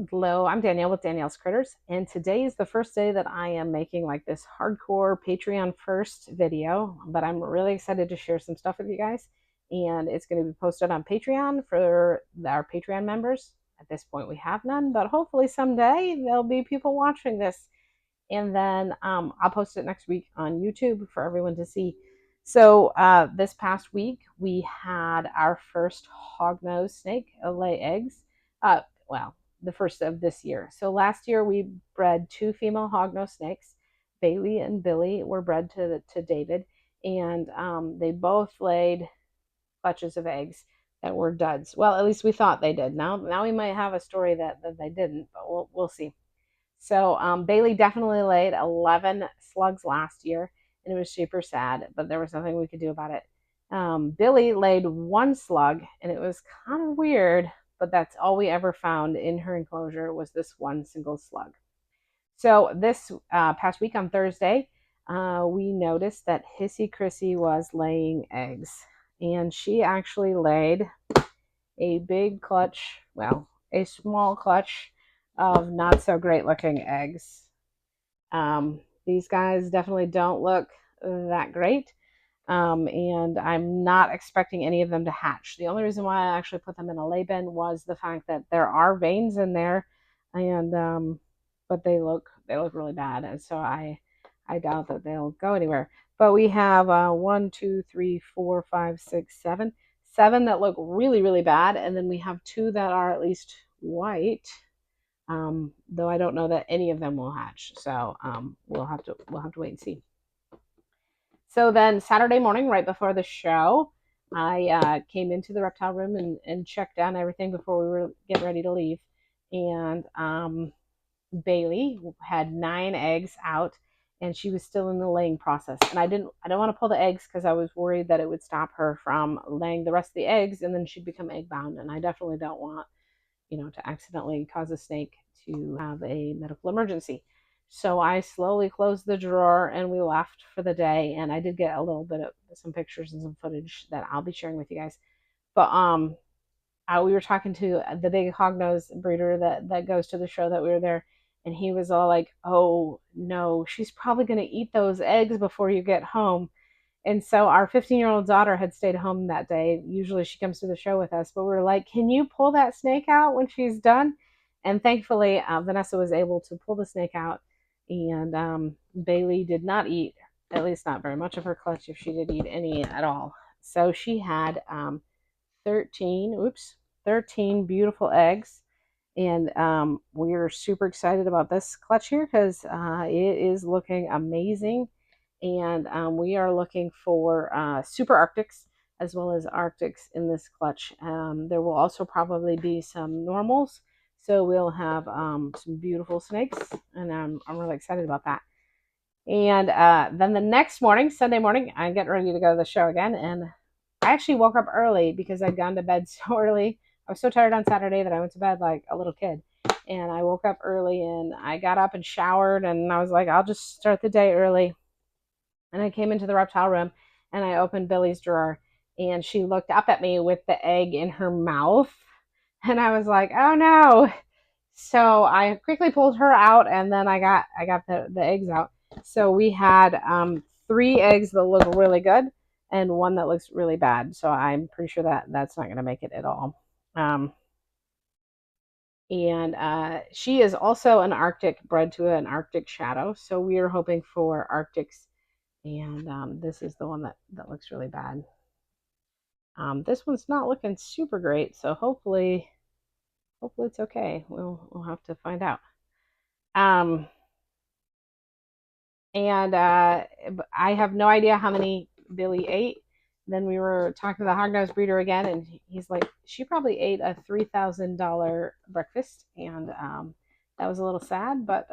Hello, I'm Danielle with Danielle's Critters, and today is the first day that I am making like this hardcore Patreon first video, but I'm really excited to share some stuff with you guys, and it's going to be posted on Patreon for our Patreon members. At this point, we have none, but hopefully someday there'll be people watching this, and then I'll post it next week on YouTube for everyone to see. So this past week, we had our first hognose snake lay eggs. Well, the first of this year. So last year we bred two female hognose snakes. Bailey and Billy were bred to David, and they both laid clutches of eggs that were duds. Well, at least we thought they did. Now we might have a story that they didn't, but we'll see. So Bailey definitely laid 11 slugs last year, and it was super sad, but there was nothing we could do about it. Billy laid one slug, and it was kind of weird, but that's all we ever found in her enclosure was this one single slug. So this past week on Thursday, we noticed that Hissy Chrissy was laying eggs, and she actually laid a big clutch, well, a small clutch of not so great looking eggs. These guys definitely don't look that great. And I'm not expecting any of them to hatch. The only reason why I actually put them in a lay bin was the fact that there are veins in there, and but they look really bad, and so I doubt that they'll go anywhere. But we have one, two, three, four, five, six, seven that look really really bad, and then we have two that are at least white. Though I don't know that any of them will hatch, so we'll have to wait and see. So then Saturday morning, right before the show, I came into the reptile room and checked down everything before we were getting ready to leave. And Bailey had 9 eggs out, and she was still in the laying process. And I don't want to pull the eggs because I was worried that it would stop her from laying the rest of the eggs, and then she'd become egg bound. And I definitely don't want to accidentally cause a snake to have a medical emergency. So I slowly closed the drawer and we left for the day. And I did get a little bit of some pictures and some footage that I'll be sharing with you guys. But we were talking to the big hognose breeder that goes to the show that we were there, and he was all like, "Oh no, she's probably going to eat those eggs before you get home." And so our 15-year-old daughter had stayed home that day. Usually she comes to the show with us, but we were like, can you pull that snake out when she's done? And thankfully, Vanessa was able to pull the snake out. And Bailey did not eat, at least not very much of her clutch, if she did eat any at all. So she had 13 beautiful eggs. And we're super excited about this clutch here because it is looking amazing. And we are looking for super arctics as well as arctics in this clutch. There will also probably be some normals, so we'll have some beautiful snakes, and I'm really excited about that. And then the next morning, Sunday morning, I'm getting ready to go to the show again, and I actually woke up early because I'd gone to bed so early. I was so tired on Saturday that I went to bed like a little kid. And I woke up early and I got up and showered, and I was like, I'll just start the day early. And I came into the reptile room and I opened Billy's drawer, and she looked up at me with the egg in her mouth. And I was like, oh no. So I quickly pulled her out, and then I got the eggs out. So we had 3 eggs that look really good and one that looks really bad. So I'm pretty sure that that's not going to make it at all. And she is also an Arctic, bred to an Arctic shadow. So we are hoping for Arctics, and this is the one that looks really bad. This one's not looking super great, so hopefully it's okay. We'll have to find out. Um, and I have no idea how many Billy ate. Then we were talking to the hognose breeder again, and he's like, she probably ate a $3,000 breakfast, and that was a little sad, but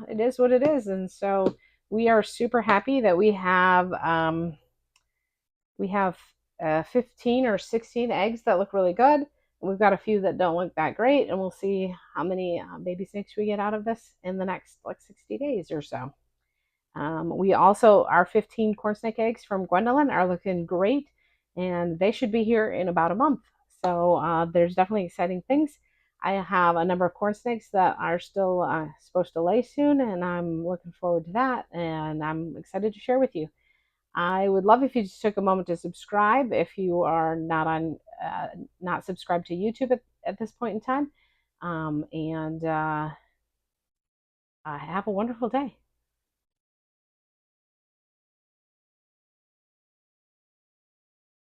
it is what it is. And so we are super happy that we have 15 or 16 eggs that look really good. We've got a few that don't look that great, and we'll see how many baby snakes we get out of this in the next like 60 days or so. We also, our 15 corn snake eggs from Gwendolyn are looking great, and they should be here in about a month. So there's definitely exciting things. I have a number of corn snakes that are still supposed to lay soon, and I'm looking forward to that. And I'm excited to share with you. I would love if you just took a moment to subscribe if you are not subscribed to YouTube at this point in time. And have a wonderful day.